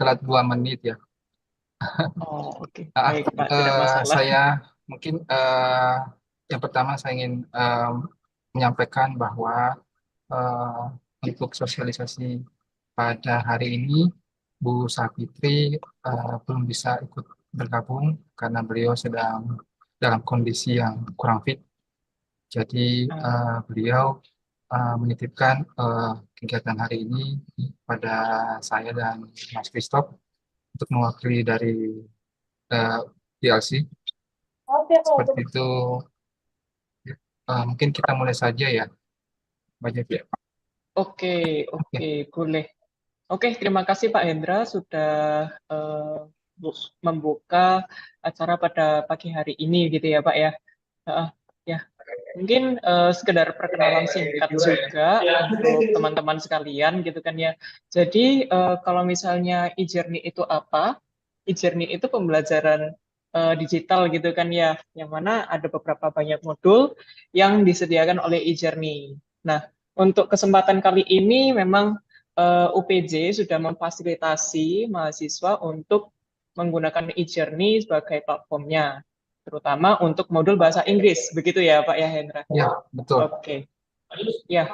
telat 2 menit ya. Oh, oke. Ah, Baik, Pak, tidak masalah. saya mungkin yang pertama saya ingin menyampaikan bahwa eh, untuk sosialisasi pada hari ini Bu Sapitri belum bisa ikut bergabung karena beliau sedang dalam kondisi yang kurang fit. Jadi beliau menitipkan kegiatan hari ini pada saya dan Mas Christoph untuk mewakili dari DLC. Seperti itu. Mungkin kita mulai saja ya, Mbak Jevi. Oke, oke, Oke, boleh. Oke, terima kasih Pak Hendra sudah eh, membuka acara pada pagi hari ini gitu ya Pak ya. Heeh, ya, mungkin sekedar perkenalan singkat juga untuk teman-teman sekalian gitu kan ya. Jadi kalau misalnya e-journey itu apa? E-journey itu pembelajaran digital gitu kan ya, yang mana ada beberapa banyak modul yang disediakan oleh e-journey. Nah, untuk kesempatan kali ini memang UPJ sudah memfasilitasi mahasiswa untuk menggunakan e-journey sebagai platformnya, terutama untuk modul bahasa Inggris. Begitu ya, Pak ya, Hendra? ya betul. Oke, ya.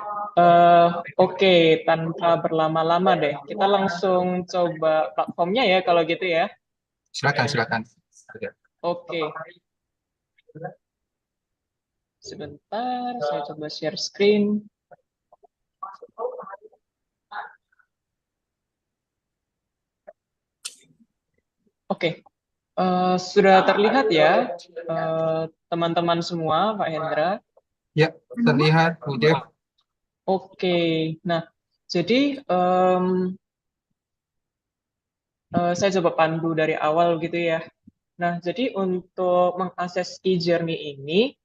Oke, tanpa berlama-lama deh, kita langsung coba platformnya ya kalau gitu ya. Silakan, silakan. Oke, sebentar, saya coba share screen. Oke, sudah terlihat ya, teman-teman semua, Pak Hendra. Ya, terlihat Bu Dev. Oke, nah, jadi saya coba pandu dari awal gitu ya. Nah, jadi untuk mengakses e-journey ini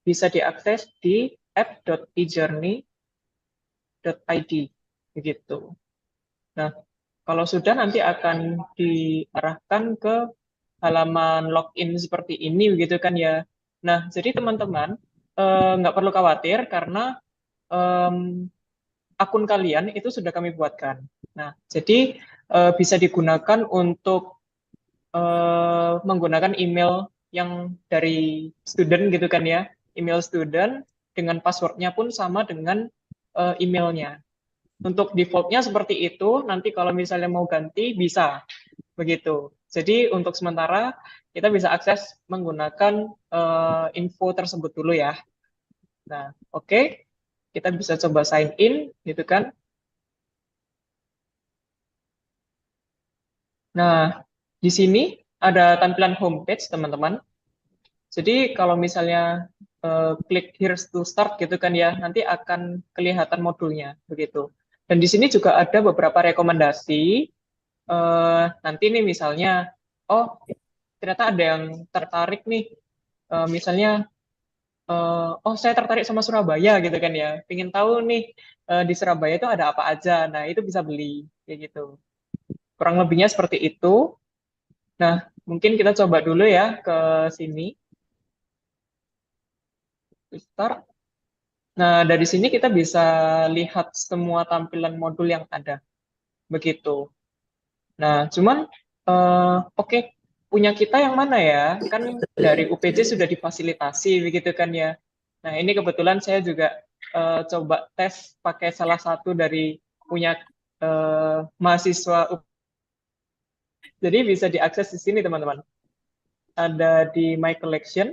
bisa diakses di app.ejourney.id begitu. Nah, kalau sudah nanti akan diarahkan ke halaman login seperti ini begitu kan ya. Nah, jadi teman-teman nggak perlu khawatir karena em, akun kalian itu sudah kami buatkan. Nah, jadi bisa digunakan untuk menggunakan email yang dari student gitu kan ya, email student dengan passwordnya pun sama dengan emailnya. Untuk defaultnya seperti itu, nanti kalau misalnya mau ganti bisa begitu. Jadi untuk sementara kita bisa akses menggunakan info tersebut dulu ya. Nah, oke, kita bisa coba sign in gitu kan. Nah, di sini ada tampilan homepage teman-teman. Jadi kalau misalnya klik here to start gitu kan ya, nanti akan kelihatan modulnya begitu. Dan di sini juga ada beberapa rekomendasi. Nanti nih misalnya, oh ternyata ada yang tertarik nih, misalnya, oh saya tertarik sama Surabaya gitu kan ya, pengen tahu nih di Surabaya itu ada apa aja. Nah itu bisa beli kayak gitu. Kurang lebihnya seperti itu. Nah mungkin kita coba dulu ya ke sini, start. Nah, dari sini kita bisa lihat semua tampilan modul yang ada, begitu. Nah, cuman, oke, punya kita yang mana ya? Kan dari UPJ sudah difasilitasi, begitu kan ya. Nah, ini kebetulan saya juga coba tes pakai salah satu dari punya mahasiswa UPJ. Jadi bisa diakses di sini, teman-teman. Ada di My Collection.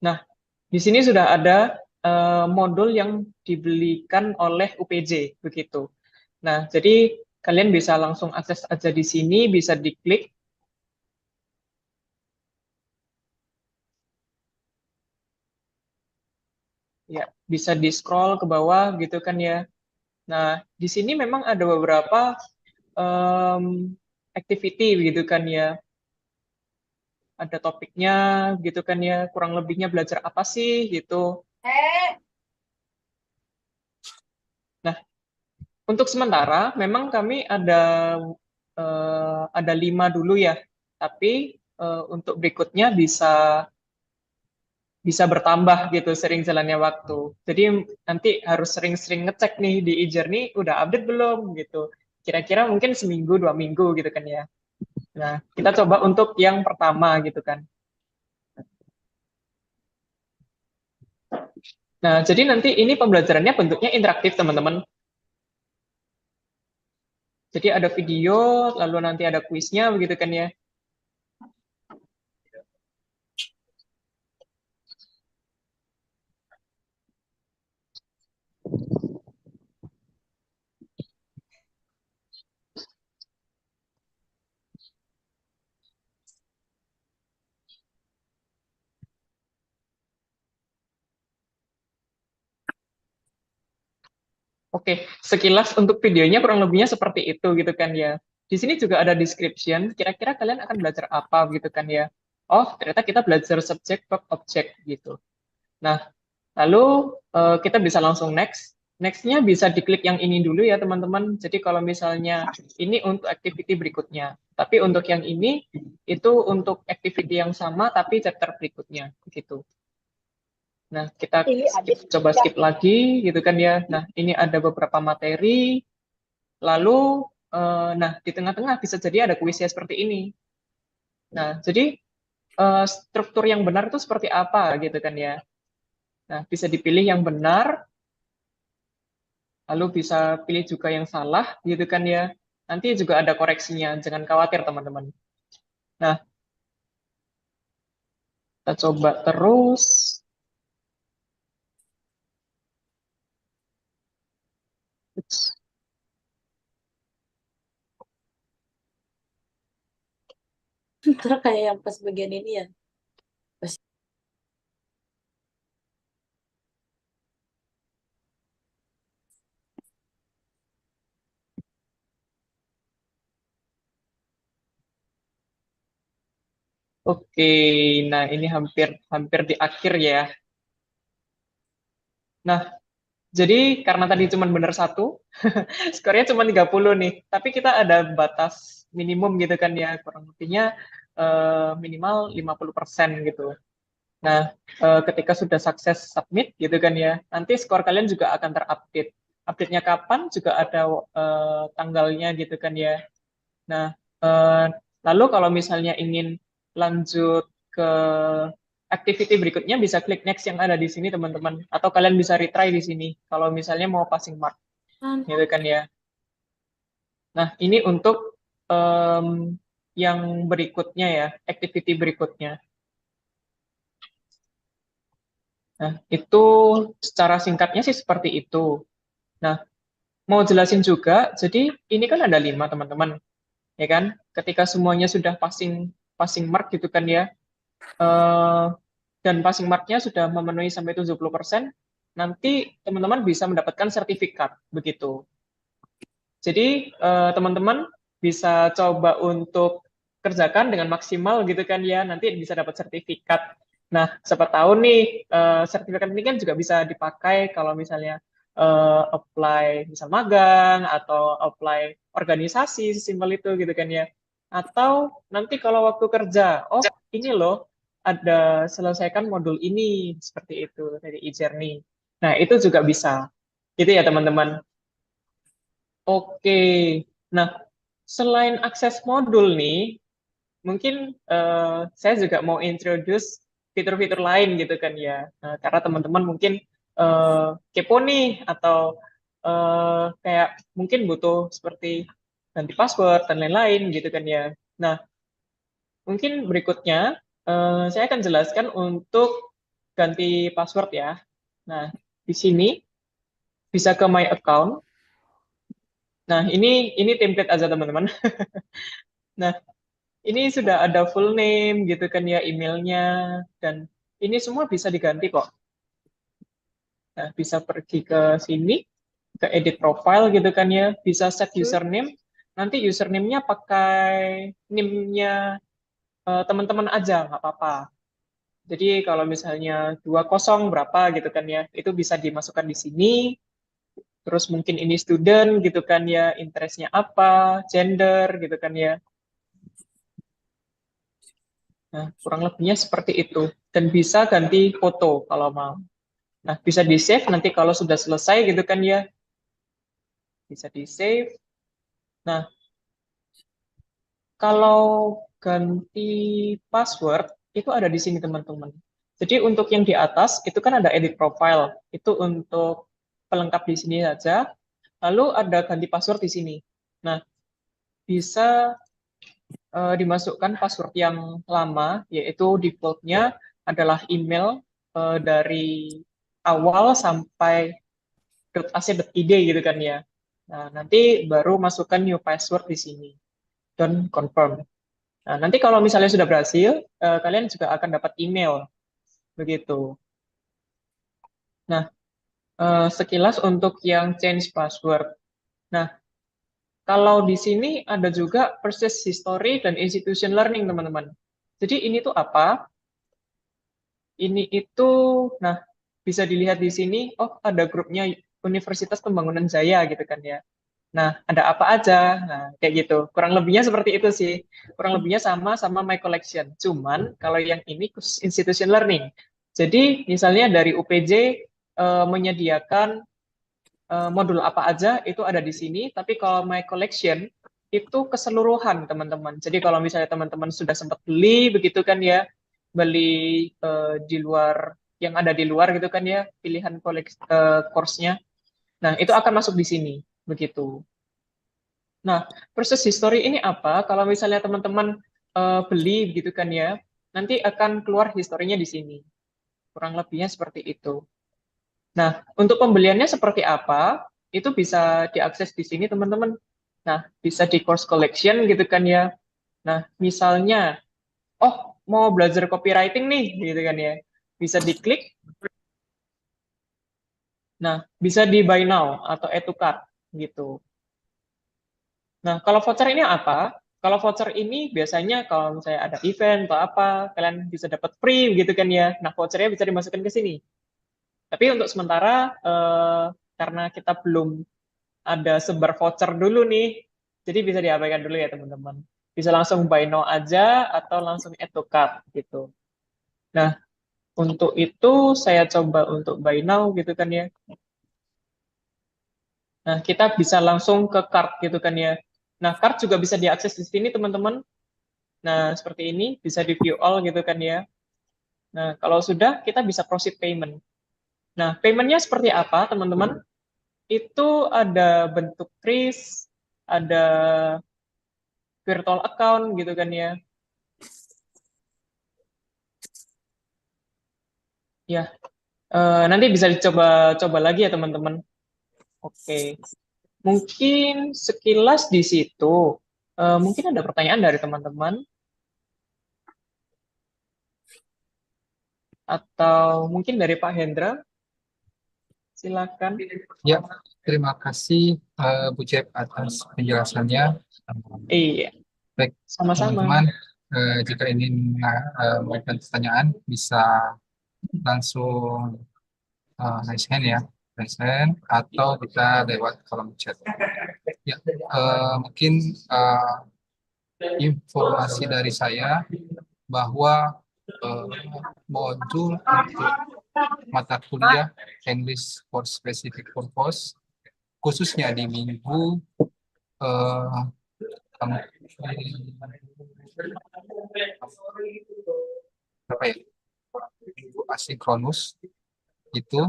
Nah, di sini sudah ada modul yang dibelikan oleh UPJ, begitu. Nah, jadi kalian bisa langsung akses aja di sini, bisa diklik, ya, bisa di scroll ke bawah gitu kan ya. Nah, di sini memang ada beberapa um, activity gitu kan ya. Ada topiknya gitu kan ya. Kurang lebihnya belajar apa sih gitu. Nah, untuk sementara memang kami ada 5 dulu ya. Tapi untuk berikutnya bisa bisa bertambah gitu sering jalannya waktu. Jadi nanti harus sering-sering ngecek nih di e-journey udah update belum gitu. kira-kira mungkin seminggu 2 minggu gitu kan ya. Nah, kita coba untuk yang pertama gitu kan. Nah, jadi nanti ini pembelajarannya bentuknya interaktif, teman-teman. Jadi ada video, lalu nanti ada kuisnya, begitu kan ya. Oke, sekilas untuk videonya kurang lebihnya seperti itu gitu kan ya. Di sini juga ada description, kira-kira kalian akan belajar apa gitu kan ya. Oh, ternyata kita belajar subject verb object gitu. Nah, lalu kita bisa langsung next. Next-nya bisa diklik yang ini dulu ya teman-teman. Jadi kalau misalnya ini untuk activity berikutnya. Tapi untuk yang ini, itu untuk activity yang sama tapi chapter berikutnya. Gitu. Nah, kita coba skip lagi gitu kan ya. Nah, ini ada beberapa materi. Lalu, nah di tengah-tengah bisa jadi ada kuisnya seperti ini. Nah, jadi struktur yang benar itu seperti apa gitu kan ya. Nah, bisa dipilih yang benar, lalu bisa pilih juga yang salah gitu kan ya. Nanti juga ada koreksinya, jangan khawatir teman-teman. Nah, kita coba terus. Ups. Ntar kayak yang pas bagian ini ya. Pas Oke, nah ini hampir hampir di akhir ya. Nah, jadi karena tadi cuma benar satu, skornya cuma 30 nih. Tapi kita ada batas minimum gitu kan ya, kurang lebihnya minimal 50% gitu. Nah, ketika sudah sukses submit gitu kan ya, nanti skor kalian juga akan terupdate. Update-nya kapan juga ada tanggalnya gitu kan ya. Nah, eh, lalu kalau misalnya ingin lanjut ke activity berikutnya bisa klik next yang ada di sini teman-teman. Atau kalian bisa retry di sini kalau misalnya mau passing mark kan gitu kan ya. Nah, ini untuk em, yang berikutnya ya, activity berikutnya. Nah, itu secara singkatnya sih seperti itu. Nah, mau jelasin juga, jadi ini kan ada 5 teman-teman, ya kan? Ketika semuanya sudah passing passing mark gitu kan ya, eh, dan passing marknya sudah memenuhi sampai 70%, nanti teman-teman bisa mendapatkan sertifikat, begitu. Jadi teman-teman bisa coba untuk kerjakan dengan maksimal gitu kan ya, nanti bisa dapat sertifikat. Nah, siapa tahu nih sertifikat ini kan juga bisa dipakai kalau misalnya apply misal magang atau apply organisasi simpel itu gitu kan ya. Atau nanti kalau waktu kerja, oh ini loh ada selesaikan modul ini seperti itu dari e-journey. Nah, itu juga bisa. Gitu ya teman-teman. Oke, nah selain akses modul nih, mungkin saya juga mau introduce fitur-fitur lain gitu kan ya. Karena teman-teman mungkin kepo nih atau kayak mungkin butuh seperti ganti password dan lain-lain gitu kan ya. Nah, mungkin berikutnya saya akan jelaskan untuk ganti password ya. Nah, di sini bisa ke My Account. Nah, ini template aja teman-teman. Nah, ini sudah ada full name gitu kan ya, emailnya, dan ini semua bisa diganti kok. Nah, bisa pergi ke sini, ke edit profile gitu kan ya, bisa set username, nanti username-nya pakai NIM-nya teman-teman aja, nggak apa-apa. Jadi kalau misalnya 20 berapa gitu kan ya, itu bisa dimasukkan di sini, terus mungkin ini student gitu kan ya, interest-nya apa, gender gitu kan ya. Nah, kurang lebihnya seperti itu. Dan bisa ganti foto kalau mau. Nah, bisa di-save nanti kalau sudah selesai gitu kan ya. Bisa di-save. Nah, kalau ganti password itu ada di sini teman-teman. Jadi untuk yang di atas itu kan ada edit profile, itu untuk pelengkap di sini saja. Lalu ada ganti password di sini. Nah, bisa dimasukkan password yang lama, yaitu defaultnya adalah email dari awal sampai .ac.id gitu kan ya. Nah, nanti baru masukkan new password di sini dan confirm. Nah, nanti kalau misalnya sudah berhasil, kalian juga akan dapat email begitu. Nah, sekilas untuk yang change password. Nah, kalau di sini ada juga persist history dan institution learning, teman-teman. Jadi ini tuh apa? Ini itu, nah, bisa dilihat di sini, oh ada grupnya Universitas Pembangunan Jaya gitu kan ya. Nah, ada apa aja? Nah, kayak gitu. Kurang lebihnya seperti itu sih. Kurang lebihnya sama My Collection. Cuman kalau yang ini khusus institution learning. Jadi, misalnya dari UPJ menyediakan modul apa aja itu ada di sini, tapi kalau My Collection itu keseluruhan, teman-teman. Jadi kalau misalnya teman-teman sudah sempat beli begitu kan ya, beli di luar yang ada di luar gitu kan ya, pilihan course-nya. Nah, itu akan masuk di sini begitu. Nah, proses history ini apa? Kalau misalnya teman-teman beli gitu kan ya, nanti akan keluar historinya di sini. Kurang lebihnya seperti itu. Nah, untuk pembeliannya seperti apa? Itu bisa diakses di sini, teman-teman. Nah, bisa di course collection gitu kan ya. Nah, misalnya, oh, mau belajar copywriting nih, gitu kan ya. Bisa diklik. Nah, bisa di buy now atau add to cart gitu. Nah, kalau voucher ini apa? Kalau voucher ini biasanya kalau misalnya ada event atau apa, kalian bisa dapat free gitu kan ya. Nah, vouchernya bisa dimasukkan ke sini. Tapi untuk sementara, karena kita belum ada sebar voucher dulu nih, jadi bisa diabaikan dulu ya teman-teman. Bisa langsung buy now aja atau langsung add to cart gitu. Nah, untuk itu saya coba untuk buy now gitu kan ya. Nah, kita bisa langsung ke cart gitu kan ya. Nah, cart juga bisa diakses di sini teman-teman. Nah, seperti ini bisa di view all gitu kan ya. Nah, kalau sudah kita bisa proceed payment. Nah, paymentnya seperti apa teman-teman? Itu ada bentuk kris, ada virtual account gitu kan ya. Ya, nanti bisa dicoba lagi ya teman-teman. Oke, mungkin sekilas di situ. Mungkin ada pertanyaan dari teman-teman atau mungkin dari Pak Hendra. Silakan. Ya, terima kasih Bu Cep atas penjelasannya. Iya, Baik, sama-sama. teman-teman, jika ingin memberikan pertanyaan bisa langsung raise hand ya, raise hand atau kita lewat kolom chat. Ya, mungkin eh, informasi dari saya bahwa eh, modul untuk mata kuliah English for Specific Purpose khususnya di minggu eh, berapa ya, minggu asinkronus itu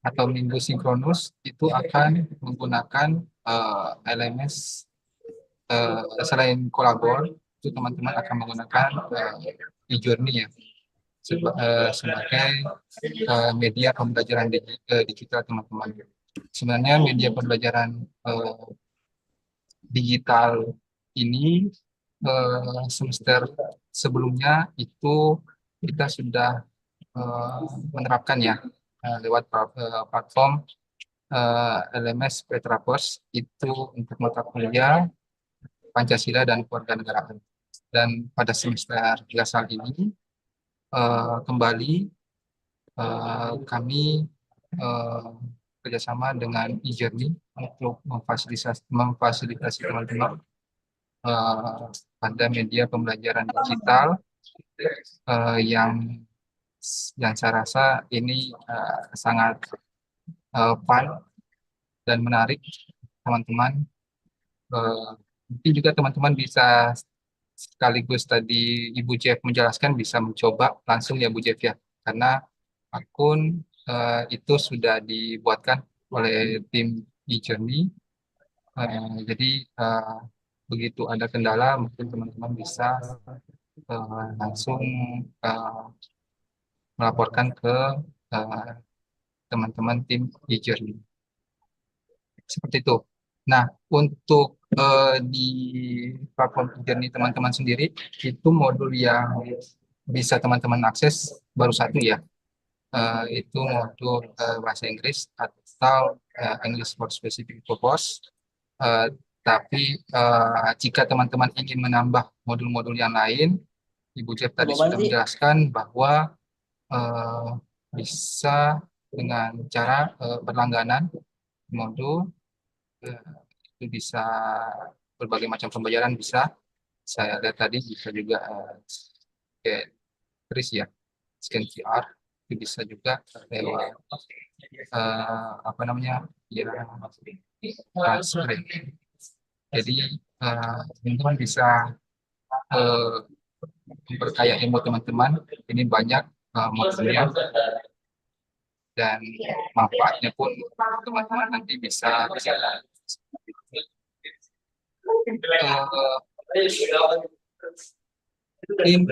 atau minggu sinkronus itu akan menggunakan LMS, selain kolabor itu teman-teman akan menggunakan e-journey ya sebagai media pembelajaran digital teman-teman. Sebenarnya media pembelajaran digital ini semester sebelumnya itu kita sudah eh, menerapkan ya lewat platform LMS Petrapos itu untuk mata kuliah Pancasila dan Kewarganegaraan. Dan pada semester 3 kali ini kembali kami eh, kerjasama dengan e-journey untuk memfasilitasi teman-teman eh, pada media pembelajaran digital yang saya rasa ini sangat fun dan menarik teman-teman Eh, Mungkin juga teman-teman bisa sekaligus tadi Ibu Jeff menjelaskan bisa mencoba langsung ya Bu Jeff ya, karena akun itu sudah dibuatkan oleh tim e-Journey. Jadi eh, begitu ada kendala mungkin teman-teman bisa langsung eh, melaporkan ke eh, teman-teman tim e-Journey. Seperti itu. Nah, untuk di platform e-Journey teman-teman sendiri, itu modul yang bisa teman-teman akses baru satu ya, itu modul bahasa Inggris atau English for Specific Purpose. Eh, tapi jika teman-teman ingin menambah modul-modul yang lain, Ibu Jeff tadi sudah menjelaskan bahwa eh, bisa dengan cara berlangganan modul, eh, itu bisa berbagai macam pembayaran bisa. Saya lihat tadi bisa juga kayak kris ya, scan QR, itu bisa juga lewat apa namanya ya transfer. Jadi teman-teman bisa eh, memperkaya ilmu teman-teman. Ini banyak modulnya dan manfaatnya pun teman-teman nanti bisa mungkin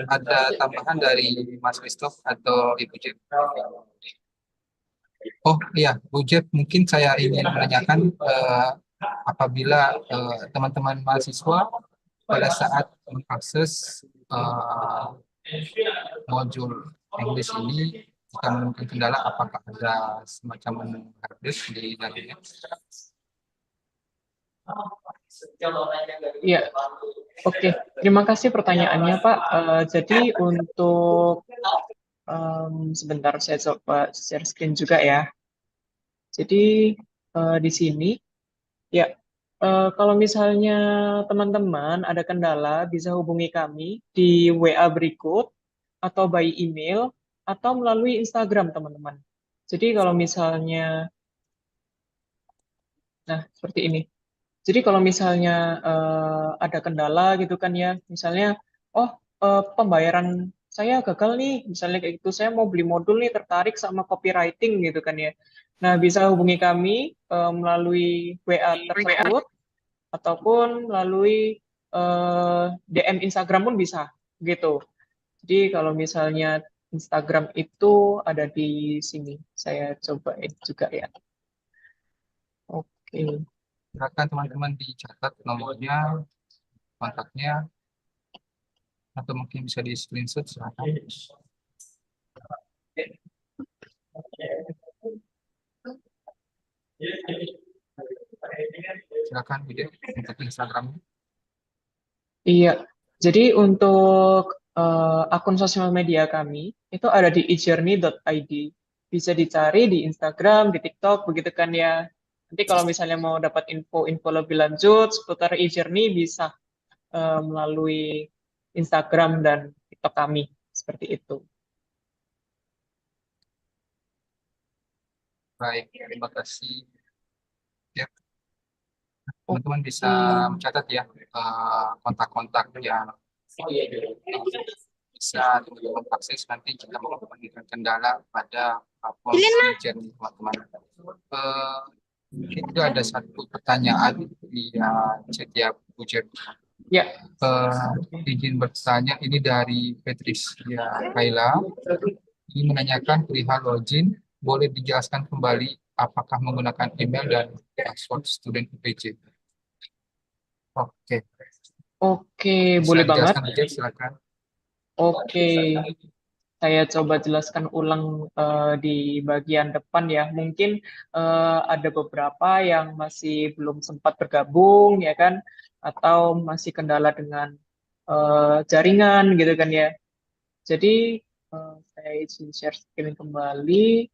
ada tambahan dari Mas Christoph atau Ibu Jen. Oh iya, Bu Jen, mungkin saya ingin menanyakan apabila teman-teman mahasiswa pada saat mengakses eh, modul English ini jika menemukan kendala, apakah ada semacam menu harddisk di dalamnya? Iya, oke. Terima kasih pertanyaannya, Pak. Jadi untuk sebentar saya coba share screen juga ya. Jadi di sini ya kalau misalnya teman-teman ada kendala bisa hubungi kami di WA berikut atau by email atau melalui Instagram teman-teman. Jadi kalau misalnya nah seperti ini. Jadi kalau misalnya ada kendala gitu kan ya, misalnya, oh pembayaran saya gagal nih, misalnya kayak gitu, saya mau beli modul nih, tertarik sama copywriting gitu kan ya. Nah, bisa hubungi kami melalui WA tersebut, ataupun melalui DM Instagram pun bisa, gitu. Jadi kalau misalnya Instagram itu ada di sini, saya cobain juga ya. Oke. Silakan teman-teman dicatat nomornya, kontaknya, atau mungkin bisa di screenshot. Silakan. Silakan Bu Jen, untuk Instagramnya. Iya, jadi untuk akun sosial media kami itu ada di ejourney.id. Bisa dicari di Instagram, di TikTok, begitu kan ya. Nanti kalau misalnya mau dapat info-info lebih lanjut seputar eJourney bisa melalui Instagram dan TikTok kami seperti itu. Baik, terima kasih. Ya, teman-teman bisa Oke. mencatat ya kontak-kontak yang bisa teman-teman akses nanti jika mengalami kendala pada platform Ijen, teman-teman. Eh, Mungkin juga ada satu pertanyaan di chat ya, Bu Jen. Ya, Izin bertanya, ini dari Patricia Kaila. Ini menanyakan perihal login, boleh dijelaskan kembali apakah menggunakan email dan password student UPJ? Oke, oke, bisa boleh banget. dijelaskan aja, silakan. Oke, saya coba jelaskan ulang di bagian depan ya. Mungkin ada beberapa yang masih belum sempat bergabung ya kan, atau masih kendala dengan jaringan gitu kan ya. Jadi saya izin share screen kembali.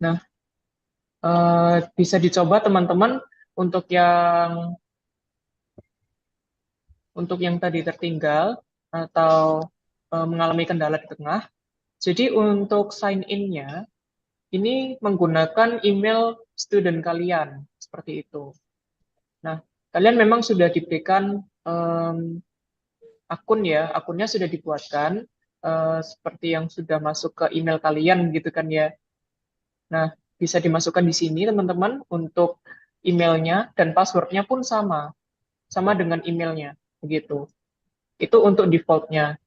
Nah, bisa dicoba teman-teman untuk yang tadi tertinggal atau mengalami kendala di tengah. Jadi untuk sign in-nya ini menggunakan email student kalian, seperti itu. Nah, kalian memang sudah diberikan akun ya, akunnya sudah dibuatkan, seperti yang sudah masuk ke email kalian gitu kan ya. Nah, bisa dimasukkan di sini teman-teman untuk emailnya dan passwordnya pun sama dengan emailnya, begitu. Itu untuk defaultnya.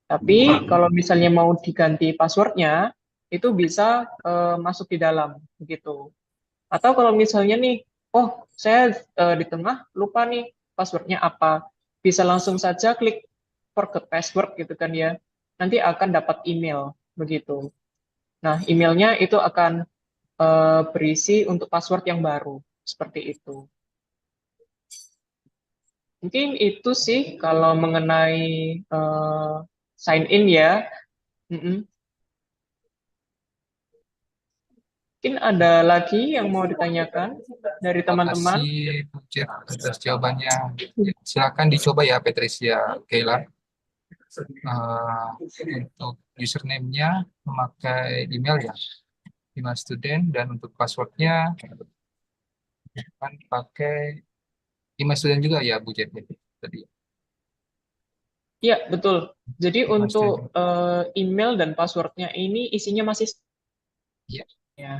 Tapi kalau misalnya mau diganti passwordnya, itu bisa masuk di dalam, begitu. Atau kalau misalnya nih, oh saya di tengah lupa nih passwordnya apa, bisa langsung saja klik forget password gitu kan ya. Nanti akan dapat email, begitu. Nah, emailnya itu akan berisi untuk password yang baru, seperti itu. Mungkin itu sih kalau mengenai sign in ya. Mm-mm. Mungkin ada lagi yang mau ditanyakan dari Terima teman-teman. kasih Bu Cep atas jawabannya. Ya, silakan dicoba ya Patricia Kayla. Untuk username-nya memakai email ya, email student, dan untuk passwordnya kan pakai email student juga ya Bu Cep tadi. Iya, betul. Jadi Email untuk student. email dan passwordnya ini isinya masih Ya. ya.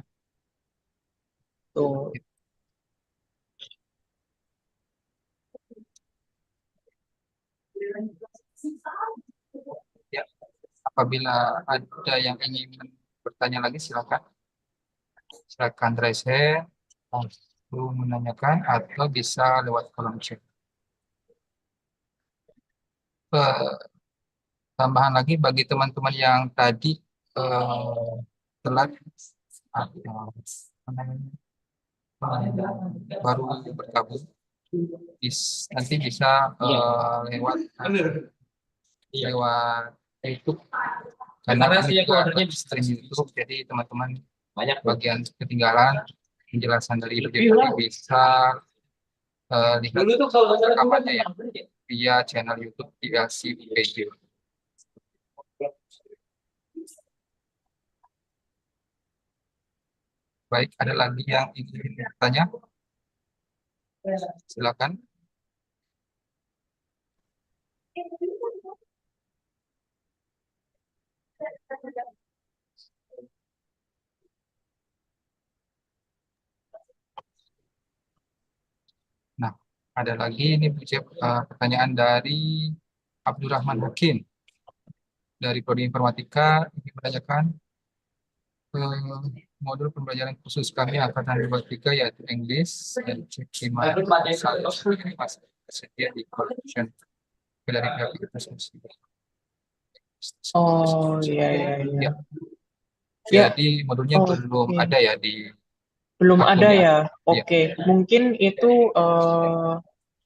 Tuh. Ya. Apabila ada yang ingin bertanya lagi silakan. Silakan raise hand, lalu menanyakan atau bisa lewat kolom chat. Eh, Tambahan lagi bagi teman-teman yang tadi eh, telat atau apa namanya, baru bergabung, nanti bisa lewat lewat YouTube karena ini juga stream YouTube, jadi teman-teman banyak bagian ketinggalan penjelasan dari video bisa lihat rekamannya ya via channel YouTube TLC Video. Baik, ada lagi yang ingin bertanya? Silakan. Nah, ada lagi ini Bu Cep, pertanyaan dari Abdurrahman Hakim dari Prodi Informatika ingin menanyakan modul pembelajaran khusus kami angkatan 23 yaitu English dan Cekima masih tersedia di collection dari pihak itu. Oh, iya, iya, iya. Ya, Ya, jadi modulnya belum oke. ada ya di Belum ada akunnya. ya. Ya, Oke, mungkin itu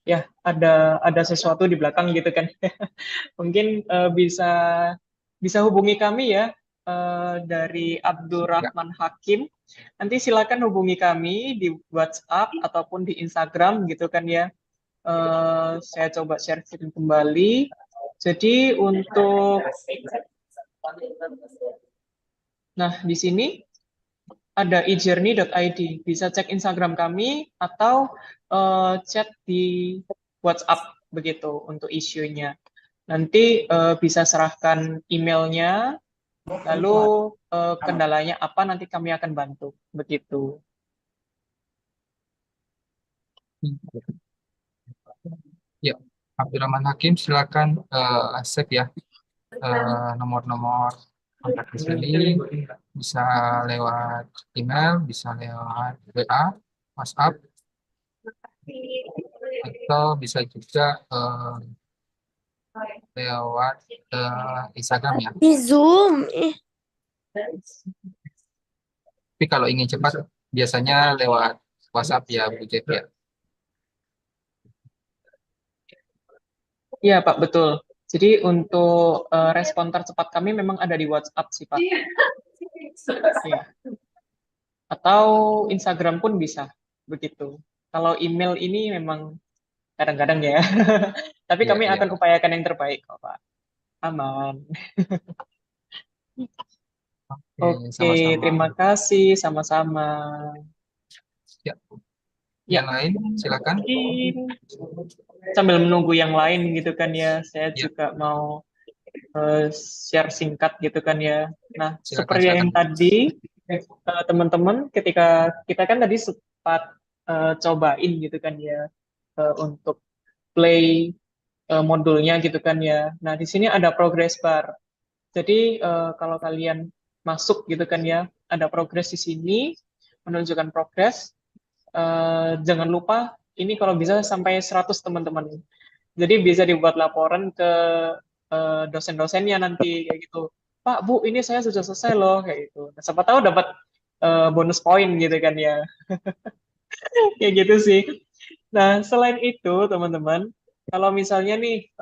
ya ada sesuatu di belakang gitu kan. Mungkin bisa bisa hubungi kami ya dari ya. Abdurrahman Hakim. Nanti silakan hubungi kami di WhatsApp ataupun di Instagram gitu kan ya. Saya coba share screen kembali. Jadi untuk nah di sini ada ejourney.id. Bisa cek Instagram kami atau chat di WhatsApp begitu untuk isunya. Nanti bisa serahkan emailnya, lalu kendalanya apa nanti kami akan bantu begitu. Ya, Abdurrahman Hakim silakan save ya nomor-nomor kontak di sini, bisa lewat email, bisa lewat WA, WhatsApp, atau bisa juga lewat Instagram ya. Di Zoom. Tapi kalau ingin cepat biasanya lewat WhatsApp ya Bu Jeff ya. Iya Pak, betul. Jadi untuk respon tercepat kami memang ada di WhatsApp sih Pak. Iya. Atau Instagram pun bisa begitu. Kalau email ini memang kadang-kadang ya. Tapi Iya, kami iya. akan upayakan yang terbaik kok Pak. Aman. Oke, sama-sama. terima kasih, sama-sama. Ya, Ya, yang lain silakan. mungkin sambil menunggu yang lain gitu kan ya, saya Ya, juga mau share singkat gitu kan ya. Nah, silakan seperti silakan. yang tadi, teman-teman, ketika kita kan tadi sempat cobain gitu kan ya, untuk play modulnya gitu kan ya. Nah, di sini ada progress bar. Jadi kalau kalian masuk gitu kan ya, ada progress di sini, menunjukkan progress. Jangan lupa ini kalau bisa sampai 100 teman-teman. Jadi bisa dibuat laporan ke dosen-dosennya nanti kayak gitu. Pak, Bu, ini saya sudah selesai loh kayak gitu. Nah, siapa tahu dapat bonus poin gitu kan ya. Kayak gitu sih. Nah, selain itu teman-teman, kalau misalnya nih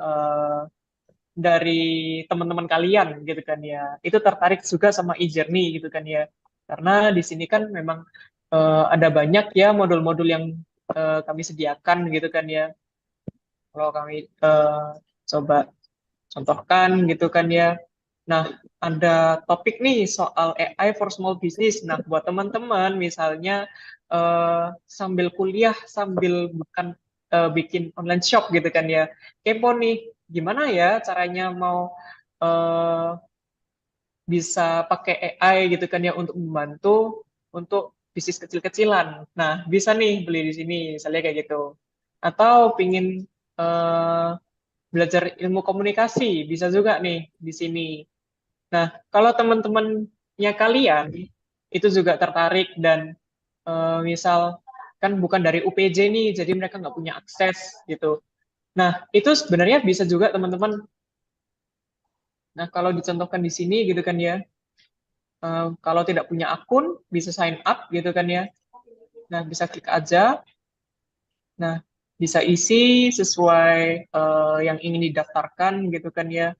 dari teman-teman kalian gitu kan ya, itu tertarik juga sama e-journey gitu kan ya. Karena di sini kan memang ada banyak ya modul-modul yang kami sediakan gitu kan ya. Kalau kami coba contohkan gitu kan ya. Nah, ada topik nih soal AI for small business. Nah, buat teman-teman misalnya sambil kuliah, sambil bukan bikin online shop gitu kan ya. Kepo nih, gimana ya caranya mau eh, bisa pakai AI gitu kan ya untuk membantu untuk bisnis kecil-kecilan. Nah, bisa nih beli di sini, misalnya kayak gitu. Atau pingin eh, belajar ilmu komunikasi, bisa juga nih di sini. Nah, kalau teman-temannya kalian itu juga tertarik dan misal kan bukan dari UPJ nih, jadi mereka nggak punya akses gitu. Nah, itu sebenarnya bisa juga teman-teman. Nah, kalau dicontohkan di sini gitu kan ya, kalau tidak punya akun bisa sign up gitu kan ya. Nah, bisa klik aja. Nah, bisa isi sesuai yang ingin didaftarkan gitu kan ya.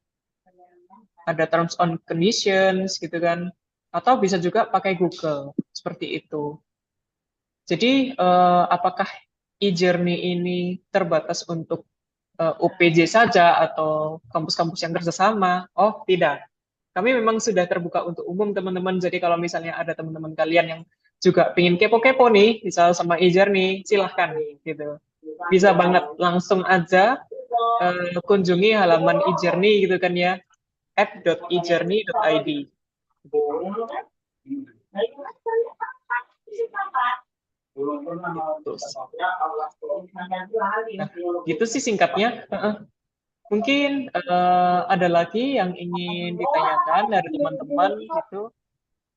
Ada terms and conditions gitu kan. Atau bisa juga pakai Google seperti itu. Jadi, apakah e-journey ini terbatas untuk UPJ saja atau kampus-kampus yang kerjasama? Oh, tidak. Kami memang sudah terbuka untuk umum, teman-teman. Jadi kalau misalnya ada teman-teman kalian yang juga pengen kepo-kepo nih, misal sama e-journey, silahkan gitu. Bisa banget langsung aja kunjungi halaman e-journey gitu kan ya, app.ejourney.id. Gitu. Gitu. Nah, gitu sih singkatnya. Mungkin ada lagi yang ingin ditanyakan dari teman-teman gitu.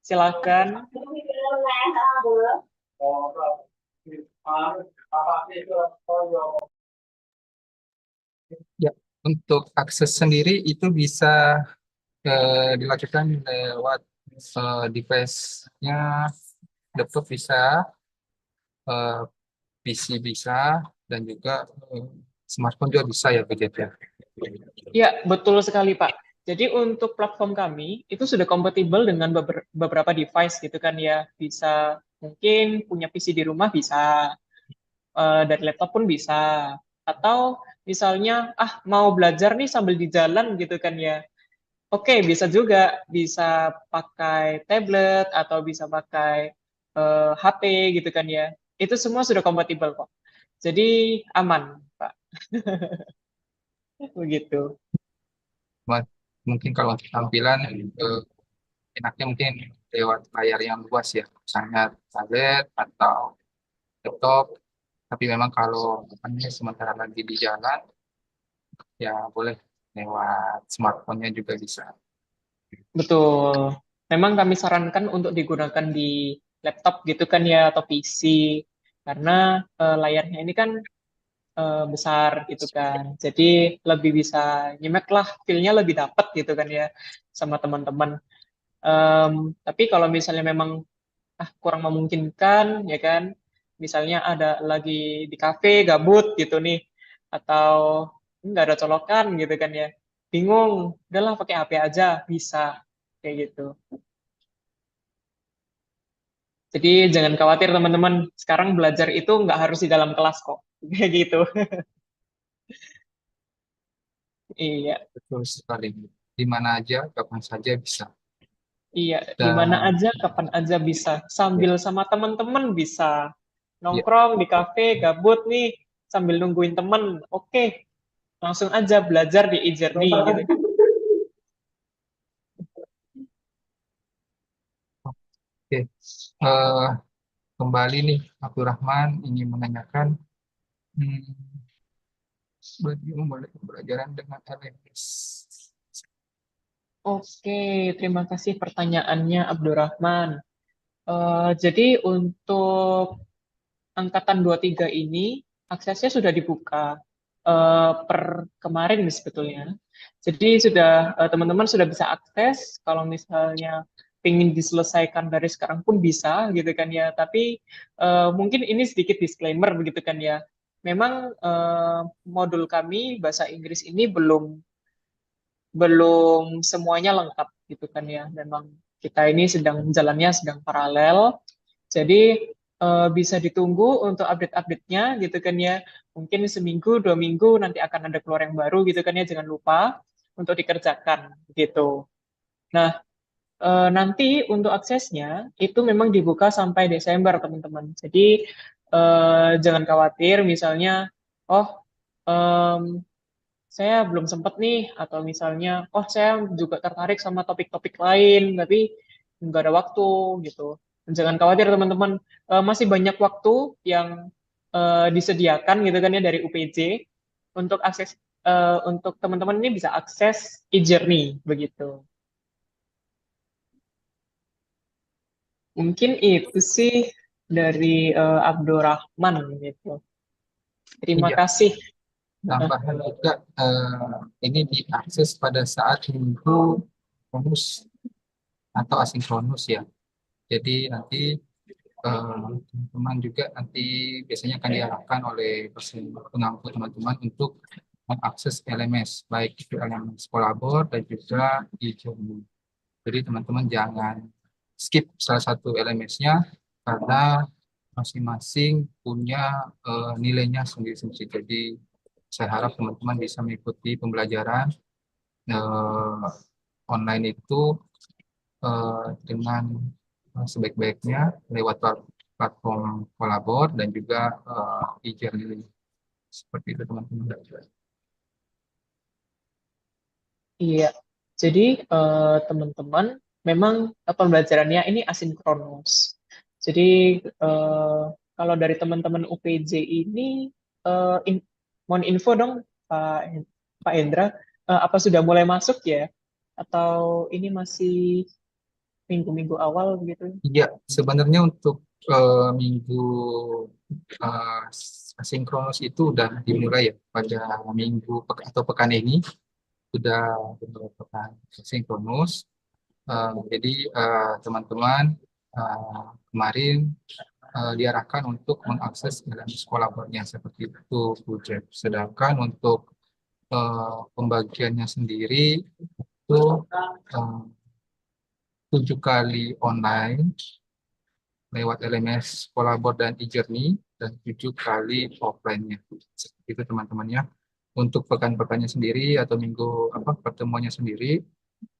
Silakan. Ya, untuk akses sendiri itu bisa dilakukan lewat device-nya, laptop bisa, eh, PC bisa, dan juga smartphone juga bisa ya gadget ya. Ya, betul sekali, Pak. Jadi untuk platform kami itu sudah kompatibel dengan beberapa device gitu kan ya. Bisa mungkin punya PC di rumah bisa, dari laptop pun bisa. Atau misalnya mau belajar nih sambil di jalan gitu kan ya. Oke, bisa juga, bisa pakai tablet atau bisa pakai HP gitu kan ya. Itu semua sudah kompatibel kok. Jadi aman, Pak. Begitu. Mungkin kalau untuk tampilan enaknya mungkin lewat layar yang luas ya, misalnya tablet atau laptop. Tapi memang kalau ini sementara lagi di jalan, ya boleh lewat smartphone-nya juga bisa. Betul. Memang kami sarankan untuk digunakan di laptop gitu kan ya atau PC karena layarnya ini kan besar gitu kan. Jadi lebih bisa nyimek lah, feel-nya lebih dapet gitu kan ya sama teman-teman. Tapi kalau misalnya memang kurang memungkinkan ya kan, misalnya ada lagi di kafe gabut gitu nih atau nggak ada colokan gitu kan ya, bingung, udahlah pakai HP aja bisa kayak gitu. Jadi jangan khawatir teman-teman, sekarang belajar itu nggak harus di dalam kelas kok, kayak gitu. Iya, Betul sekali. Di mana aja, kapan saja bisa. Iya, di mana Dan aja, kapan aja bisa. ya, Sambil sama teman-teman bisa. ya, Nongkrong di kafe, gabut nih, sambil nungguin temen. Oke, langsung aja belajar di e-journey gitu kan. oke. Eh, Kembali nih, Abdurrahman ingin menanyakan, hmm, bagaimana pembelajaran dengan LMS? Oke, terima kasih pertanyaannya Abdurrahman. Jadi untuk angkatan 23 ini aksesnya sudah dibuka per kemarin nih sebetulnya. Jadi sudah teman-teman sudah bisa akses kalau misalnya ingin diselesaikan dari sekarang pun bisa gitu kan ya. Tapi mungkin ini sedikit disclaimer begitu kan ya. Memang modul kami bahasa Inggris ini belum belum semuanya lengkap gitu kan ya. Memang kita ini sedang jalannya sedang paralel. Jadi bisa ditunggu untuk update-update-nya gitu kan ya. Mungkin seminggu, 2 minggu nanti akan ada keluar yang baru gitu kan ya. Jangan lupa untuk dikerjakan gitu. Nah, nanti untuk aksesnya itu memang dibuka sampai Desember teman-teman. Jadi jangan khawatir misalnya, oh em, saya belum sempat nih, atau misalnya, oh saya juga tertarik sama topik-topik lain, tapi nggak ada waktu gitu. Jangan khawatir teman-teman. Masih banyak waktu yang disediakan gitu kan ya dari UPJ untuk akses untuk teman-teman ini bisa akses e-journey begitu. Mungkin itu sih dari Abdurrahman gitu. Terima Iya, kasih. tambahan juga ini diakses pada saat minggu bonus atau asinkronus ya. Jadi nanti teman-teman juga nanti biasanya akan diarahkan oleh person pengangkut teman-teman untuk mengakses LMS, baik itu LMS Kolabor dan juga e-journey. Jadi teman-teman jangan skip salah satu LMS-nya karena masing-masing punya nilainya sendiri-sendiri. Jadi saya harap teman-teman bisa mengikuti pembelajaran eh, online itu dengan sebaik-baiknya lewat platform Kolabor dan juga e-journey. Seperti itu teman-teman. Iya, jadi teman-teman memang pembelajarannya ini asinkronus. Jadi eh, kalau dari teman-teman UPJ ini eh, in- mohon info dong Pak Pak Hendra, apa sudah mulai masuk ya? Atau ini masih minggu-minggu awal begitu? Iya, sebenarnya untuk minggu uh, asinkronus itu udah dimulai ya pada minggu atau pekan ini sudah dimulai pekan asinkronus. Jadi teman-teman kemarin diarahkan untuk mengakses dalam sekolah boardnya seperti itu, Bu Jeff. Sedangkan untuk pembagiannya sendiri itu eh, 7 kali online lewat LMS Kolabor dan e-journey dan 7 kali offline-nya. Seperti itu teman-temannya. Untuk pekan-pekannya sendiri atau minggu apa pertemuannya sendiri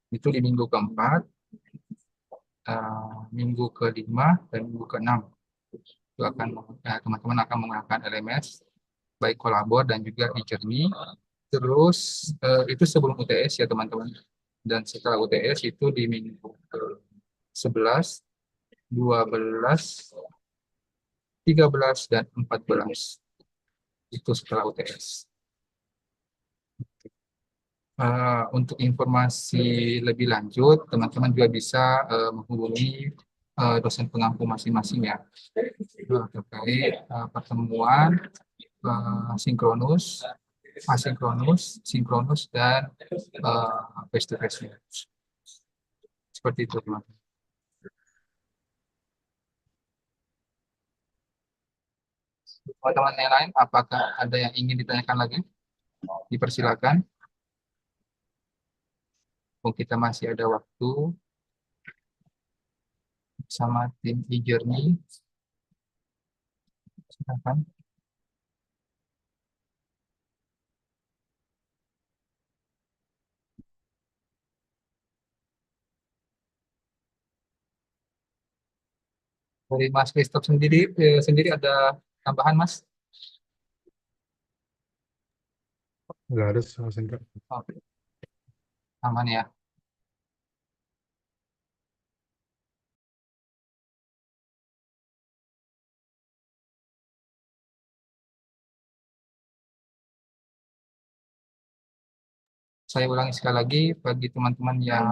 itu di minggu keempat, minggu kelima dan minggu keenam itu akan teman-teman akan menggunakan LMS baik Kolabor dan juga e-journey. Terus itu sebelum UTS ya teman-teman. Dan setelah UTS itu di minggu ke 11, 12, 13 dan 14 itu setelah UTS. Untuk informasi lebih lanjut, teman-teman juga bisa menghubungi dosen pengampu masing-masing ya terkait pertemuan sinkronus, asinkronus, sinkronus dan face to face. Seperti itu teman-teman. Teman-teman yang lain, apakah ada yang ingin ditanyakan lagi? Dipersilakan. Kita masih ada waktu sama tim e-journey. Silakan. Dari Mas Christoph sendiri ada tambahan, Mas? Nggak ada sama sekali. Oke, aman ya. Saya ulangi sekali lagi bagi teman-teman yang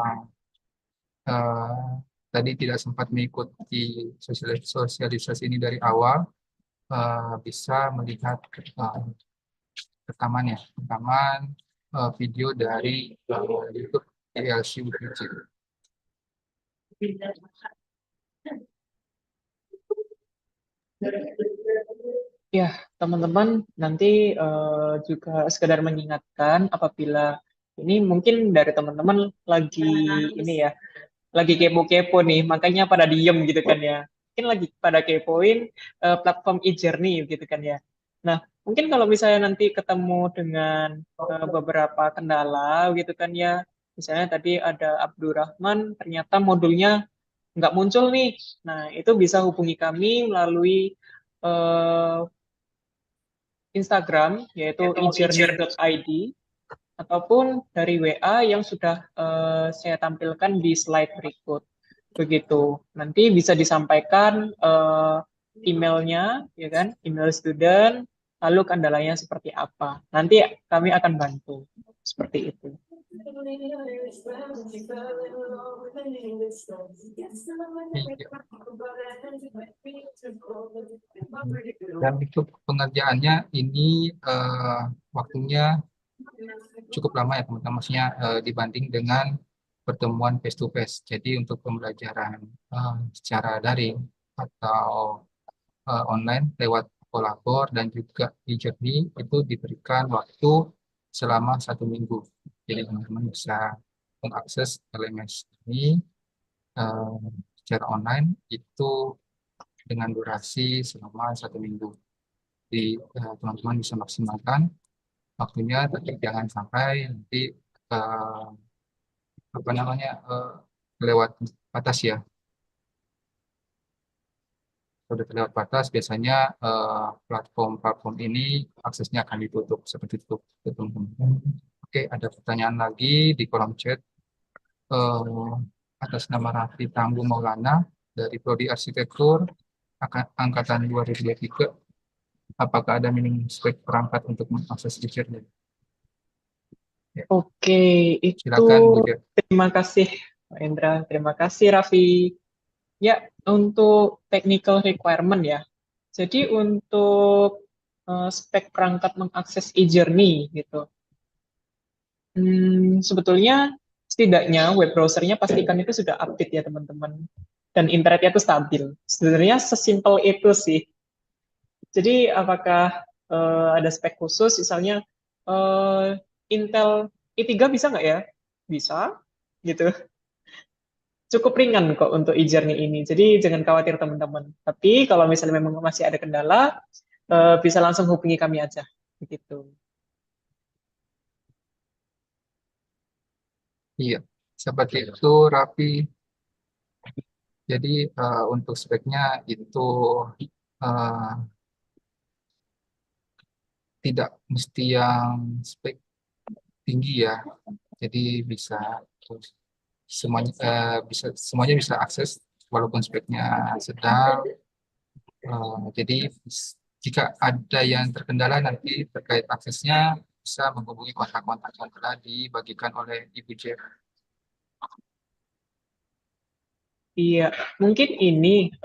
eh, tadi tidak sempat mengikuti sosialisasi ini dari awal, bisa melihat rekaman video dari YouTube ILC UPJ. Ya, teman-teman, nanti juga sekedar mengingatkan apabila ini mungkin dari teman-teman lagi ini ya, lagi kepo-kepo nih, makanya pada diem gitu kan ya. Mungkin lagi pada kepoin platform e-journey gitu kan ya. Nah, mungkin kalau misalnya nanti ketemu dengan beberapa kendala gitu kan ya, misalnya tadi ada Abdurrahman, ternyata modulnya nggak muncul nih. Nah, itu bisa hubungi kami melalui eh, Instagram, yaitu ejourney.id, ataupun dari WA yang sudah saya tampilkan di slide berikut. Begitu. Nanti bisa disampaikan emailnya, ya kan, email student, lalu kendalanya seperti apa. Nanti kami akan bantu. Seperti itu. Dan untuk pengerjaannya ini waktunya cukup lama ya teman-teman, maksudnya dibanding dengan pertemuan face to face. Jadi untuk pembelajaran secara daring atau online lewat kolabor dan juga e-journey itu diberikan waktu selama 1 minggu. Jadi teman-teman bisa mengakses LMS ini eh, secara online itu dengan durasi selama 1 minggu. Jadi teman-teman bisa maksimalkan waktunya, tapi jangan sampai nanti eh, apa namanya lewat batas ya. Sudah terlewat batas, biasanya platform-platform ini aksesnya akan ditutup seperti itu, teman-teman. Oke, ada pertanyaan lagi di kolom chat. Eh, Atas nama Raffi Tangguh Maulana dari Prodi Arsitektur angkatan 2023, apakah ada minimum spek perangkat untuk mengakses feature-nya? Ya, Oke, itu silakan Bu Jen. terima kasih, Pak Indra. Terima kasih, Raffi. Ya, untuk technical requirement ya. Jadi untuk spek perangkat mengakses e-journey gitu. Sebetulnya setidaknya web browsernya pastikan itu sudah update ya teman-teman. Dan internetnya itu stabil. Sebenarnya sesimpel itu sih. Jadi apakah ada spek khusus, misalnya eh, Intel i3 bisa nggak ya? Bisa, gitu. Cukup ringan kok untuk e-journey ini. Jadi jangan khawatir teman-teman. Tapi kalau misalnya memang masih ada kendala, bisa langsung hubungi kami aja. Begitu. Iya, seperti itu Raffi. Jadi untuk speknya itu eh, tidak mesti yang spek tinggi ya. Jadi bisa semuanya bisa akses walaupun speknya sedang. Jadi jika ada yang terkendala nanti terkait aksesnya bisa menghubungi kontak-kontak yang telah dibagikan oleh Ibu Jeff. Iya, mungkin ini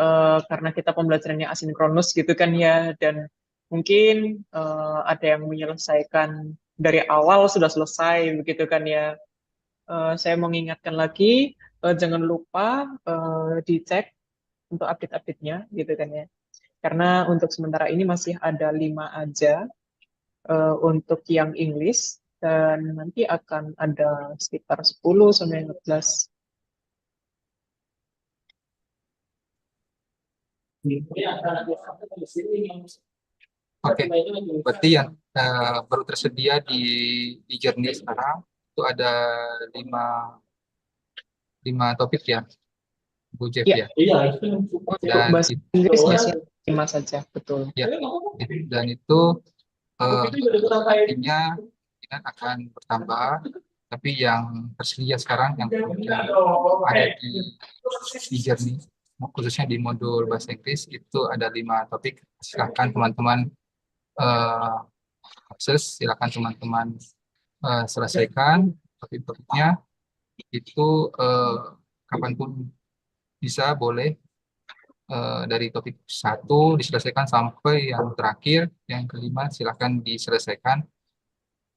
karena kita pembelajarannya asinkronus gitu kan ya, dan mungkin ada yang menyelesaikan dari awal sudah selesai begitu kan ya. Saya mau mengingatkan lagi, jangan lupa dicek untuk update-update-nya gitu kan ya. Karena untuk sementara ini masih ada 5 aja untuk yang English, dan nanti akan ada sekitar 10 sampai 15. Oke, berarti yang baru tersedia di Journey sekarang itu ada lima, lima topik ya. Bu Jeff Ya, ya. untuk Dan bahasa itu Inggrisnya sih 5 saja, betul. ya, dan itu artinya minat akan bertambah, tapi yang tersedia sekarang yang sudah ada di e-journey, khususnya di modul bahasa Inggris itu ada 5 topik. Silakan teman-teman eh, akses, silakan teman-teman selesaikan topik-topiknya itu kapanpun bisa, boleh, dari topik 1 diselesaikan sampai yang terakhir, yang kelima silakan diselesaikan.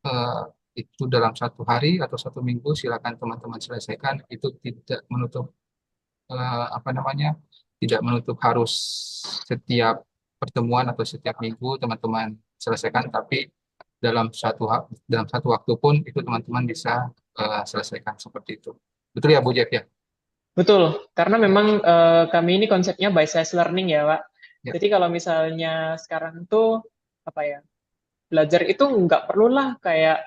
Eh, itu dalam 1 hari atau 1 minggu silakan teman-teman selesaikan. Itu tidak menutup apa namanya, tidak menutup harus setiap pertemuan atau setiap minggu teman-teman selesaikan, tapi dalam satu waktu pun itu teman-teman bisa selesaikan seperti itu. Betul ya Bu Jeff ya? Betul, karena memang kami ini konsepnya by size learning ya, Pak. Ya, Jadi kalau misalnya sekarang tuh apa ya, belajar itu nggak perlulah kayak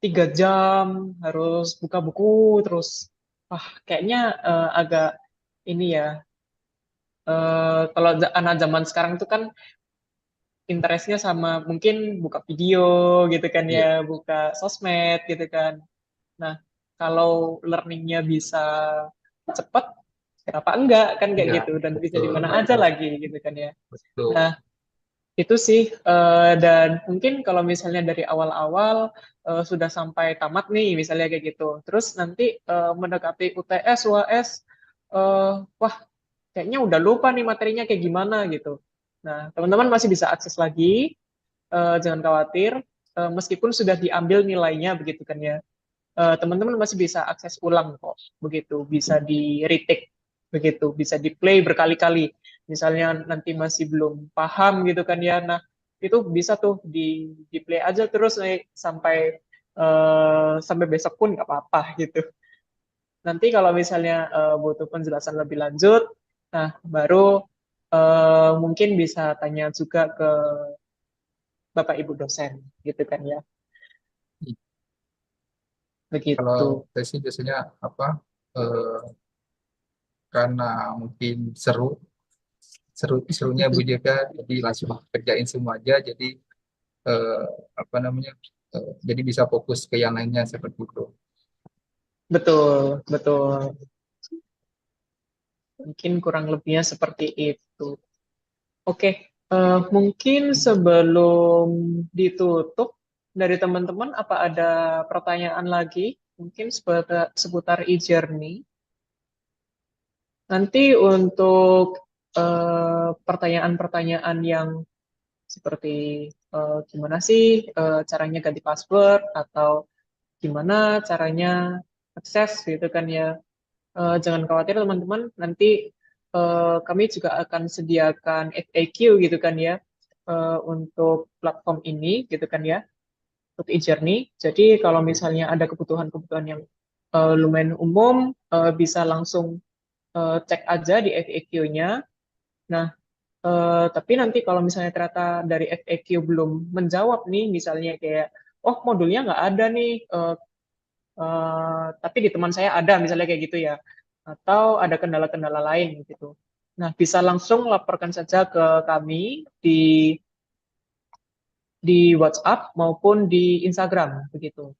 3 jam harus buka buku terus. Wah, kayaknya agak ini ya. Kalau anak zaman sekarang tuh kan interestnya sama mungkin buka video gitu kan ya, iya, buka sosmed gitu kan. Nah, kalau learningnya bisa cepat, kenapa enggak kan kayak iya, gitu dan bisa di betul, mana aja betul, lagi gitu kan ya. betul. Nah, itu sih dan mungkin kalau misalnya dari awal-awal sudah sampai tamat nih misalnya kayak gitu. Terus nanti mendekati UTS, UAS wah kayaknya udah lupa nih materinya kayak gimana gitu. Nah, teman-teman masih bisa akses lagi, jangan khawatir meskipun sudah diambil nilainya begitu kan ya. Teman-teman masih bisa akses ulang kok, begitu, bisa di retake, begitu, bisa di play berkali-kali. Misalnya nanti masih belum paham gitu kan ya, nah itu bisa tuh di play aja terus sampai sampai besok pun nggak apa-apa gitu. Nanti kalau misalnya butuh penjelasan lebih lanjut, nah baru mungkin bisa tanya juga ke Bapak Ibu dosen gitu kan ya, Kalau begitu. saya sih biasanya apa, eh, karena mungkin serunya Bu Jeka, jadi langsung kerjain semua aja, jadi eh, apa namanya, jadi bisa fokus ke yang lainnya seperti itu. Betul, betul. Mungkin kurang lebihnya seperti itu. Oke, mungkin sebelum ditutup dari teman-teman, apa ada pertanyaan lagi? Mungkin seputar e-journey. Nanti untuk pertanyaan-pertanyaan yang seperti gimana sih caranya ganti password atau gimana caranya akses gitu kan ya. Jangan khawatir teman-teman, nanti kami juga akan sediakan FAQ gitu kan ya untuk platform ini gitu kan ya, untuk e-journey. Jadi kalau misalnya ada kebutuhan-kebutuhan yang lumayan umum, bisa langsung cek aja di FAQ-nya. Nah, tapi nanti kalau misalnya ternyata dari FAQ belum menjawab nih, misalnya kayak, oh modulnya nggak ada nih, tapi di teman saya ada misalnya kayak gitu ya, atau ada kendala-kendala lain gitu. Nah, bisa langsung laporkan saja ke kami di WhatsApp maupun di Instagram begitu.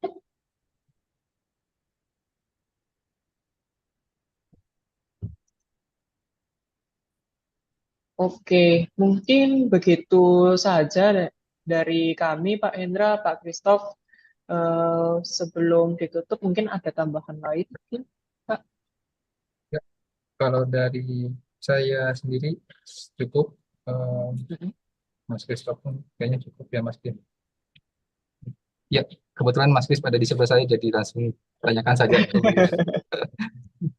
Oke, mungkin begitu saja dari kami, Pak Hendra, Pak Christoph. Sebelum ditutup, mungkin ada tambahan lain, mungkin, Pak. Ya, kalau dari saya sendiri cukup. Mm-mm. Mas Christoph pun kayaknya cukup ya Mas Kim. Ya, kebetulan Mas Kris pada di sebelah saya, jadi langsung tanyakan saja ke beliau.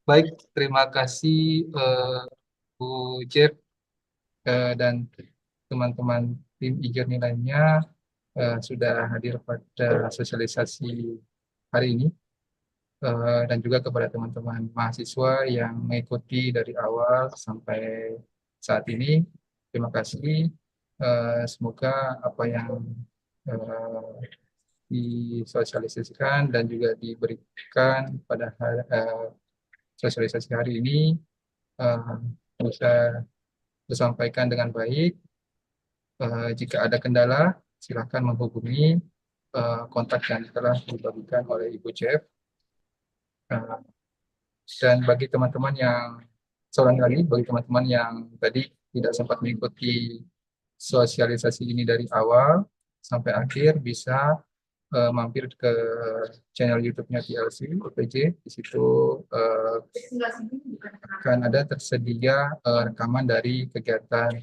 Baik, terima kasih Bu Jeff dan teman-teman tim e-journey lainnya sudah hadir pada sosialisasi hari ini. Dan juga kepada teman-teman mahasiswa yang mengikuti dari awal sampai saat ini. Terima kasih. Semoga apa yang eh, disosialisasikan dan juga diberikan pada sosialisasi hari ini eh, bisa disampaikan dengan baik. Jika ada kendala, silakan menghubungi kontak yang telah dibagikan oleh Ibu Jeff. Eh, dan bagi teman-teman yang seorang lagi, bagi teman-teman yang tadi tidak sempat mengikuti sosialisasi ini dari awal sampai akhir, bisa mampir ke channel YouTube-nya TLC OPJ. Di situ eh, akan ada tersedia rekaman dari kegiatan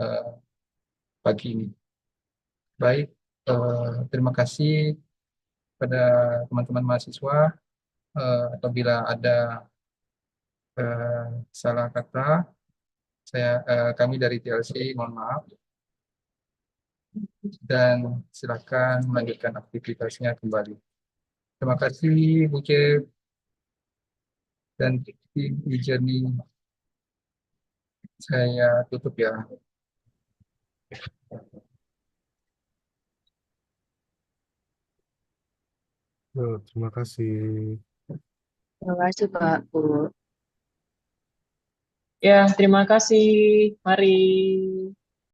eh, pagi ini. Baik, terima kasih pada teman-teman mahasiswa. Apabila ada salah kata, kami dari TLC mohon maaf dan silakan melanjutkan aktivitasnya kembali. Terima kasih Bu Cep dan tim e-journey. Saya tutup ya. Terima kasih. Terima kasih Pak Bu. Ya, terima kasih. Mari.